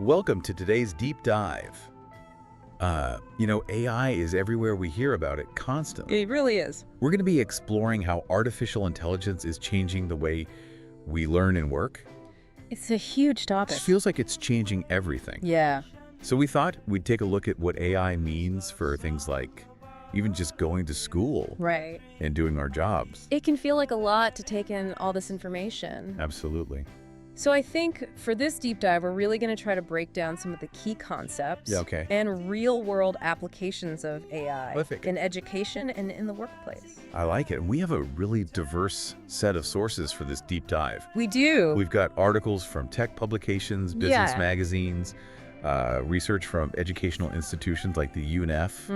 Welcome to today's deep dive. AI is everywhere. We hear about it constantly. It really is. We're going to be exploring how artificial intelligence is changing the way we learn and work. It's a huge topic. It feels like it's changing everything. Yeah. So we thought we'd take a look at what AI means for things like even just going to school Right. and doing our jobs. It can feel like a lot to take in all this information. Absolutely. So I think for this deep dive, we're really going to try to break down some of the key concepts and real-world applications of AI Perfect. in education and in the workplace. I like it. We have a really diverse set of sources for this deep dive. We do. We've got articles from tech publications, business Yeah. magazines, research from educational institutions like the UNF,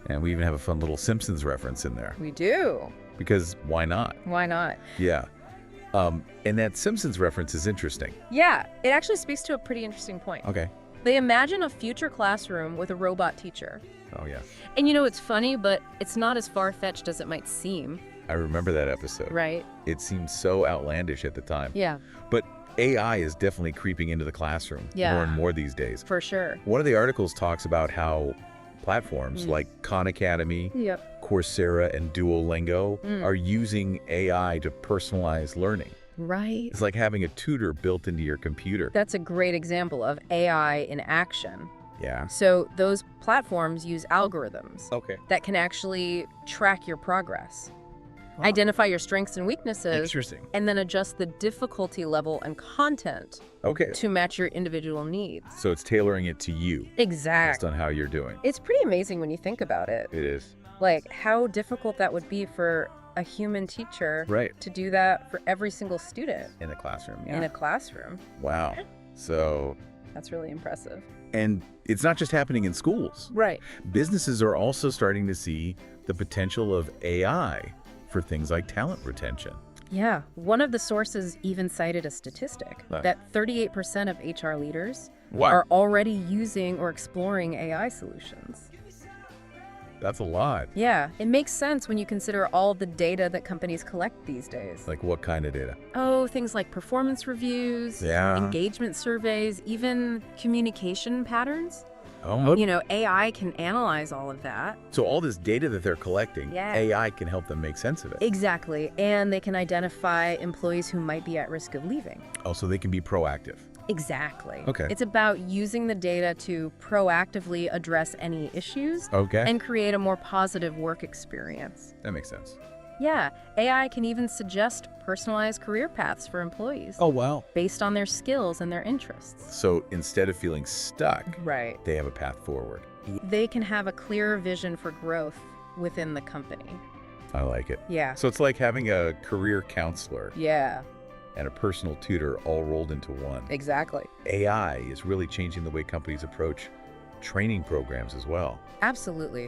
and we even have a fun little Simpsons reference in there. We do. Because why not? Why not? Yeah. And that Simpsons reference is interesting. Yeah, it actually speaks to a pretty interesting point. Okay. They imagine a future classroom with a robot teacher. Oh, yeah. And it's funny, but it's not as far-fetched as it might seem, I remember that episode. right? It seemed so outlandish at the time. Yeah, But AI is definitely creeping into the classroom more and more these days. for sure. One of the articles talks about how platforms like Khan Academy, Yep. Coursera, and Duolingo are using AI to personalize learning. Right. It's like having a tutor built into your computer. That's a great example of AI in action. Yeah. So those platforms use algorithms Okay. that can actually track your progress, identify your strengths and weaknesses, Interesting. and then adjust the difficulty level and content Okay. to match your individual needs. So it's tailoring it to you based Exactly. on how you're doing. It's pretty amazing when you think about it. It is. Like how difficult that would be for a human teacher Right. to do that for every single student In the classroom. in a classroom. Wow. So, That's really impressive. and it's not just happening in schools. Right. Businesses are also starting to see the potential of AI for things like talent retention. Yeah. One of the sources even cited a statistic Right. that 38% of HR leaders Wow. are already using or exploring AI solutions. That's a lot. Yeah, it makes sense when you consider all the data that companies collect these days. Like what kind of data? Oh, things like performance reviews, Yeah. engagement surveys, even communication patterns. Oh. AI can analyze all of that. So all this data that they're collecting, Yeah. AI can help them make sense of it. Exactly. And they can identify employees who might be at risk of leaving. Oh, so they can be proactive. Exactly. Okay. It's about using the data to proactively address any issues Okay. and create a more positive work experience. That makes sense. Yeah, AI can even suggest personalized career paths for employees Oh, wow. based on their skills and their interests. So instead of feeling stuck, Right. they have a path forward. They can have a clearer vision for growth within the company. I like it. Yeah. So it's like having a career counselor Yeah, and a personal tutor all rolled into one. exactly. AI is really changing the way companies approach training programs as well. Absolutely.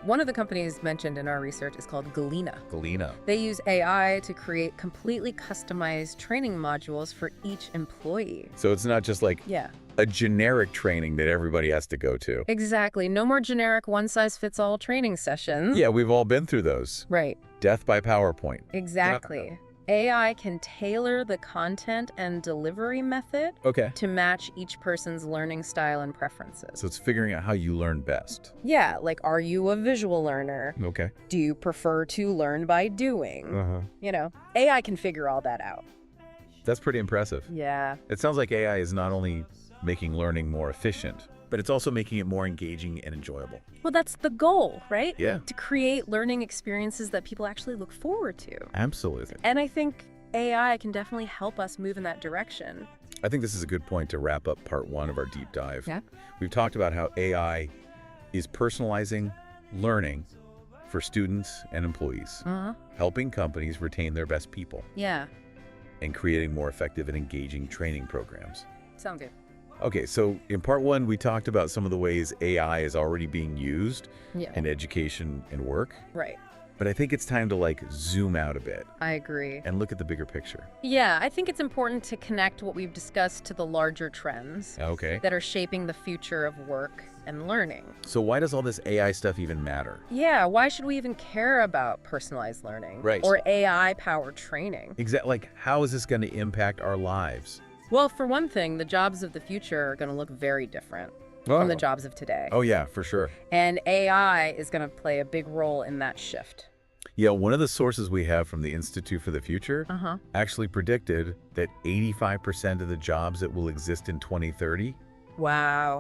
One of the companies mentioned in our research is called Galena. Galena. They use AI to create completely customized training modules for each employee. So it's not just like Yeah, a generic training that everybody has to go to. exactly. No more generic one-size-fits-all training sessions. Yeah, we've all been through those. Right, Death by PowerPoint. exactly. AI can tailor the content and delivery method Okay. to match each person's learning style and preferences. So it's figuring out how you learn best. Yeah, like, are you a visual learner? Okay. Do you prefer to learn by doing? AI can figure all that out. That's pretty impressive. Yeah. It sounds like AI is not only making learning more efficient, but it's also making it more engaging and enjoyable. Well, that's the goal, right? Yeah. To create learning experiences that people actually look forward to. Absolutely. And I think AI can definitely help us move in that direction. I think this is a good point to wrap up part one of our deep dive. Yeah. We've talked about how AI is personalizing learning for students and employees, helping companies retain their best people, Yeah. and creating more effective and engaging training programs. Sound good. Okay, so in part one, we talked about some of the ways AI is already being used Yeah. in education and work, Right. but I think it's time to zoom out a bit I agree. and look at the bigger picture. Yeah, I think it's important to connect what we've discussed to the larger trends Okay, that are shaping the future of work and learning. so why does all this AI stuff even matter? Yeah, why should we even care about personalized learning Right. or AI-powered training? Exactly, how is this going to impact our lives? Well, for one thing, the jobs of the future are going to look very different from the jobs of today. Oh, yeah, for sure. And AI is going to play a big role in that shift. Yeah, one of the sources we have from the Institute for the Future actually predicted that 85% of the jobs that will exist in 2030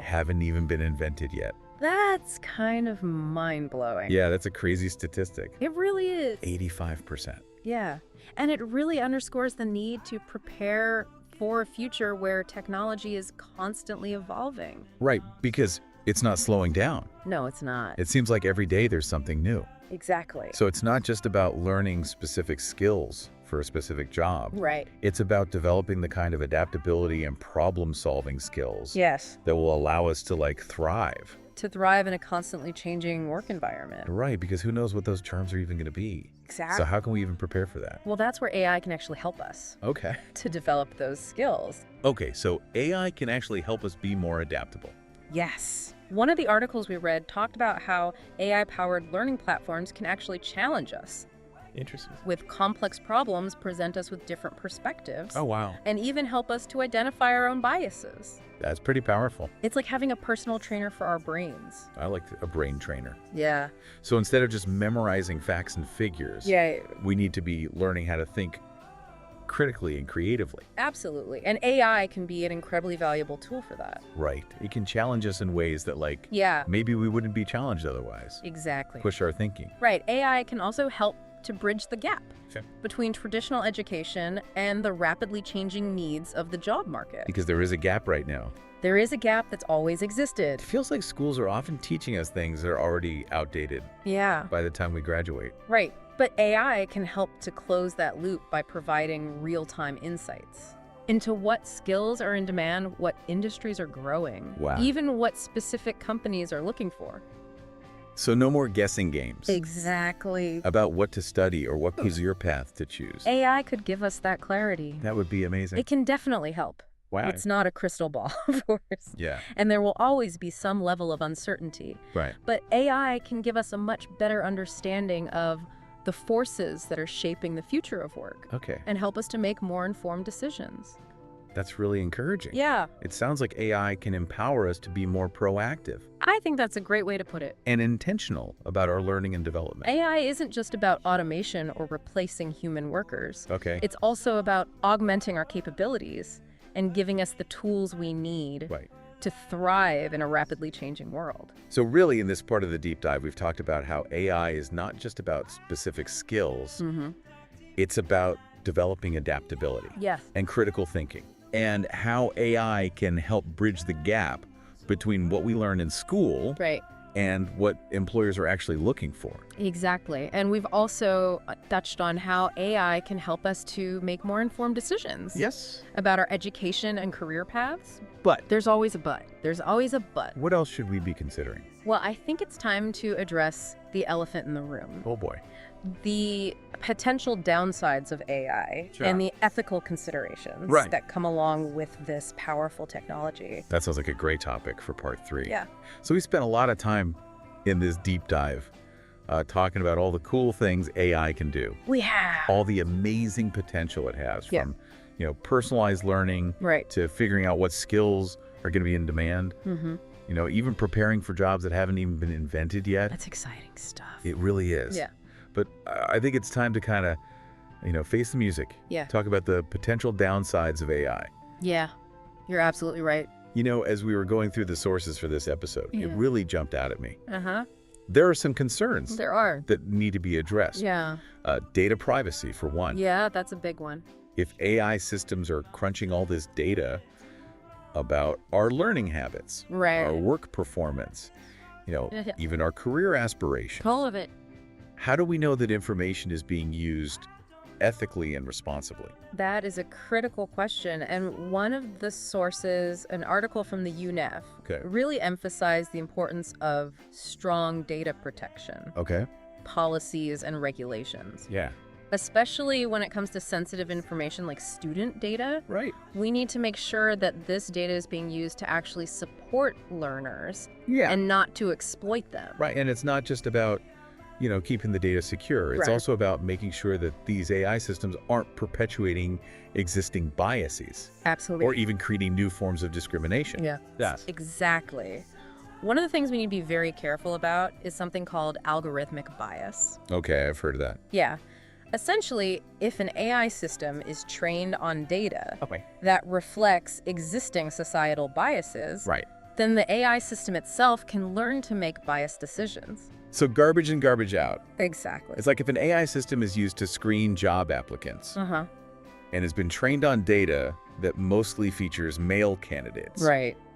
haven't even been invented yet. That's kind of mind-blowing. Yeah, that's a crazy statistic. It really is. 85%. Yeah, and it really underscores the need to prepare for a future where technology is constantly evolving. Right, because it's not slowing down. No, it's not. It seems like every day there's something new. Exactly. So it's not just about learning specific skills for a specific job. Right. It's about developing the kind of adaptability and problem-solving skills that will allow us to, thrive. To thrive in a constantly changing work environment. Right, because who knows what those terms are even going to be. Exactly. So how can we even prepare for that? Well, that's where AI can actually help us. Okay. To develop those skills. Okay, so AI can actually help us be more adaptable. Yes. One of the articles we read talked about how AI-powered learning platforms can actually challenge us. Interesting. With complex problems, present us with different perspectives. Oh, wow. And even help us to identify our own biases. That's pretty powerful. It's like having a personal trainer for our brains. I like a brain trainer. Yeah. So instead of just memorizing facts and figures, we need to be learning how to think critically and creatively. Absolutely. And AI can be an incredibly valuable tool for that. Right. It can challenge us in ways that, maybe we wouldn't be challenged otherwise. Exactly. Push our thinking. Right. AI can also help to bridge the gap between traditional education and the rapidly changing needs of the job market. Because there is a gap right now. There is a gap that's always existed. It feels like schools are often teaching us things that are already outdated by the time we graduate. Right. But AI can help to close that loop by providing real-time insights into what skills are in demand, what industries are growing, even what specific companies are looking for. So no more guessing games. Exactly. About what to study or what is your path to choose. AI could give us that clarity. That would be amazing. It can definitely help. Wow. It's not a crystal ball, of course. Yeah. And there will always be some level of uncertainty. Right. But AI can give us a much better understanding of the forces that are shaping the future of work. Okay. And help us to make more informed decisions. That's really encouraging. Yeah. It sounds like AI can empower us to be more proactive. I think that's a great way to put it. And intentional about our learning and development. AI isn't just about automation or replacing human workers. Okay. It's also about augmenting our capabilities and giving us the tools we need to thrive in a rapidly changing world. So really, in this part of the deep dive, we've talked about how AI is not just about specific skills. It's about developing adaptability and critical thinking, and how AI can help bridge the gap between what we learn in school and what employers are actually looking for. Exactly. And we've also touched on how AI can help us to make more informed decisions. Yes. About our education and career paths. But there's always a but. There's always a but. What else should we be considering? Well, I think it's time to address the elephant in the room. Oh boy. The potential downsides of AI and the ethical considerations that come along with this powerful technology. That sounds like a great topic for part 3. Yeah. So we spent a lot of time in this deep dive talking about all the cool things AI can do. We have. All the amazing potential it has from, personalized learning to figuring out what skills are going to be in demand. Even preparing for jobs that haven't even been invented yet. That's exciting stuff. It really is. Yeah. But I think it's time to kind of, face the music. Yeah. Talk about the potential downsides of AI. Yeah, you're absolutely right. As we were going through the sources for this episode, it really jumped out at me. There are some concerns that need to be addressed. Yeah. Data privacy, for one. Yeah, that's a big one. If AI systems are crunching all this data about our learning habits, our work performance, even our career aspirations. All of it. How do we know that information is being used ethically and responsibly? That is a critical question. And one of the sources, an article from the UNEF, really emphasized the importance of strong data protection. Policies and regulations. Yeah. Especially when it comes to sensitive information like student data. We need to make sure that this data is being used to actually support learners and not to exploit them. And it's not just about keeping the data secure. It's also about making sure that these AI systems aren't perpetuating existing biases. Absolutely. Or even creating new forms of discrimination. Yeah. Yes. Exactly. One of the things we need to be very careful about is something called algorithmic bias. Okay, I've heard of that. Yeah. Essentially, if an AI system is trained on data that reflects existing societal biases, then the AI system itself can learn to make biased decisions. So garbage in, garbage out. Exactly. It's like if an AI system is used to screen job applicants and has been trained on data that mostly features male candidates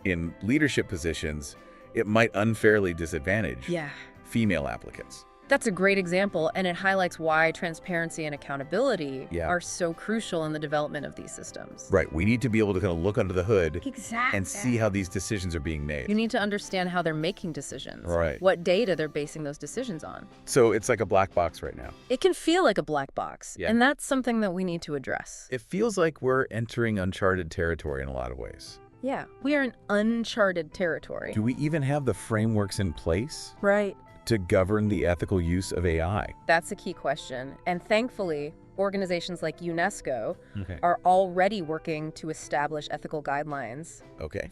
in leadership positions, it might unfairly disadvantage female applicants. That's a great example, and it highlights why transparency and accountability are so crucial in the development of these systems. Right. We need to be able to kind of look under the hood and see how these decisions are being made. You need to understand how they're making decisions. Right. What data they're basing those decisions on. So it's like a black box right now. It can feel like a black box, and that's something that we need to address. It feels like we're entering uncharted territory in a lot of ways. Yeah, we are in uncharted territory. Do we even have the frameworks in place? Right. To govern the ethical use of AI? That's a key question. And thankfully, organizations like UNESCO are already working to establish ethical guidelines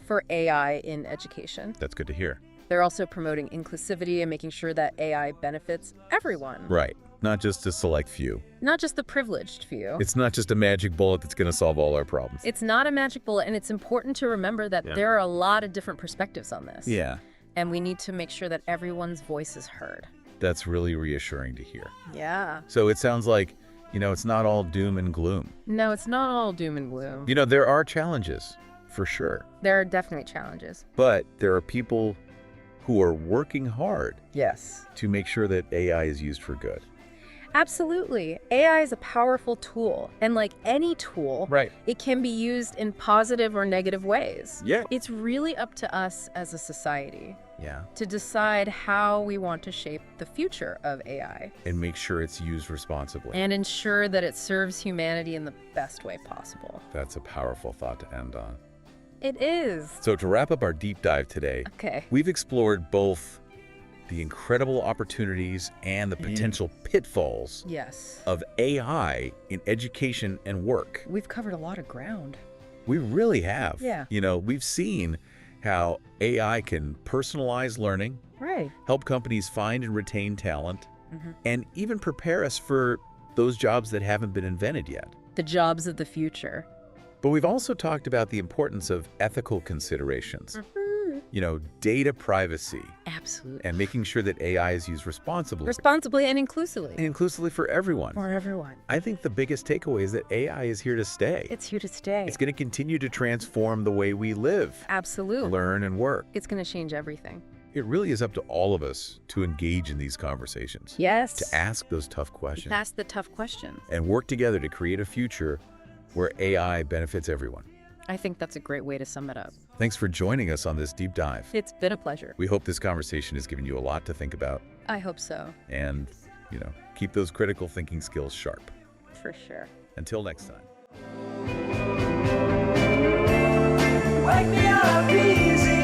for AI in education. That's good to hear. They're also promoting inclusivity and making sure that AI benefits everyone. Right. Not just a select few. Not just the privileged few. It's not just a magic bullet that's going to solve all our problems. It's not a magic bullet, and it's important to remember that there are a lot of different perspectives on this. Yeah. And we need to make sure that everyone's voice is heard. That's really reassuring to hear. Yeah. So it sounds like, it's not all doom and gloom. No, it's not all doom and gloom. There are challenges, for sure. There are definitely challenges. But there are people who are working hard to make sure that AI is used for good. Absolutely. AI is a powerful tool, and like any tool, it can be used in positive or negative ways. Yeah. It's really up to us as a society to decide how we want to shape the future of AI. And make sure it's used responsibly. And ensure that it serves humanity in the best way possible. That's a powerful thought to end on. It is. So to wrap up our deep dive today, we've explored both the incredible opportunities and the potential pitfalls of AI in education and work. We've covered a lot of ground. We really have. Yeah. We've seen how AI can personalize learning, help companies find and retain talent, and even prepare us for those jobs that haven't been invented yet. The jobs of the future. But we've also talked about the importance of ethical considerations. Data privacy. Absolutely. And making sure that AI is used responsibly. Responsibly and inclusively. And inclusively for everyone. For everyone. I think the biggest takeaway is that AI is here to stay. It's here to stay. It's going to continue to transform the way we live. Absolutely. Learn and work. It's going to change everything. It really is up to all of us to engage in these conversations. Yes. To ask those tough questions. Ask the tough questions. And work together to create a future where AI benefits everyone. I think that's a great way to sum it up. Thanks for joining us on this deep dive. It's been a pleasure. We hope this conversation has given you a lot to think about. I hope so. And, keep those critical thinking skills sharp. For sure. Until next time. Wake me up easy.